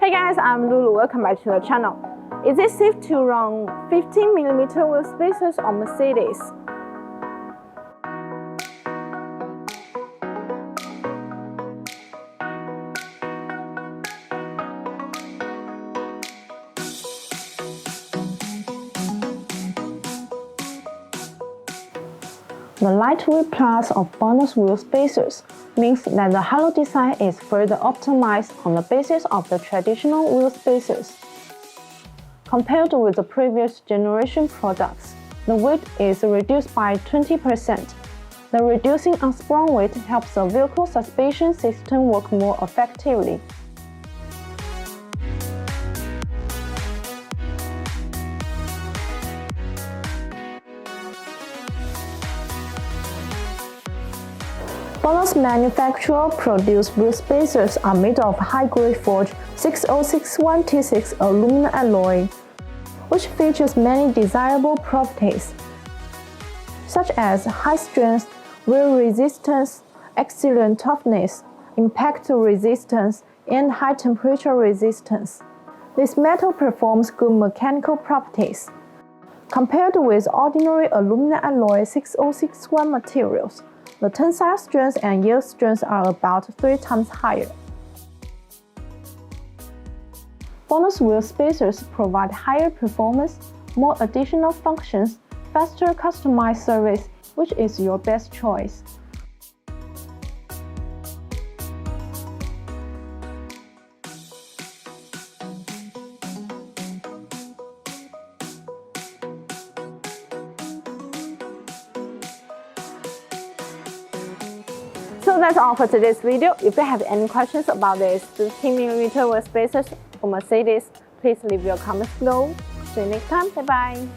Hey guys, I'm Lulu. Welcome back to the channel. Is it safe to run 15mm wheel spacers on Mercedes? The lightweight plus of bonus wheel spacers means that the hollow design is further optimized on the basis of the traditional wheel spacers. Compared with the previous generation products, the weight is reduced by 20%. The reducing unsprung weight helps the vehicle suspension system work more effectively. BONOSS manufacturer produced wheel spacers are made of high-grade forged 6061 T6 aluminum alloy, which features many desirable properties, such as high strength, wear resistance, excellent toughness, impact resistance, and high temperature resistance. This metal performs good mechanical properties. Compared with ordinary aluminum alloy 6061 materials, the tensile strength and yield strength are about 3 times higher. BONOSS wheel spacers provide higher performance, more additional functions, faster customized service, which is your best choice. So that's all for today's video. If you have any questions about this 15mm wheel spacers for Mercedes, please leave your comments below. See you next time. Bye bye.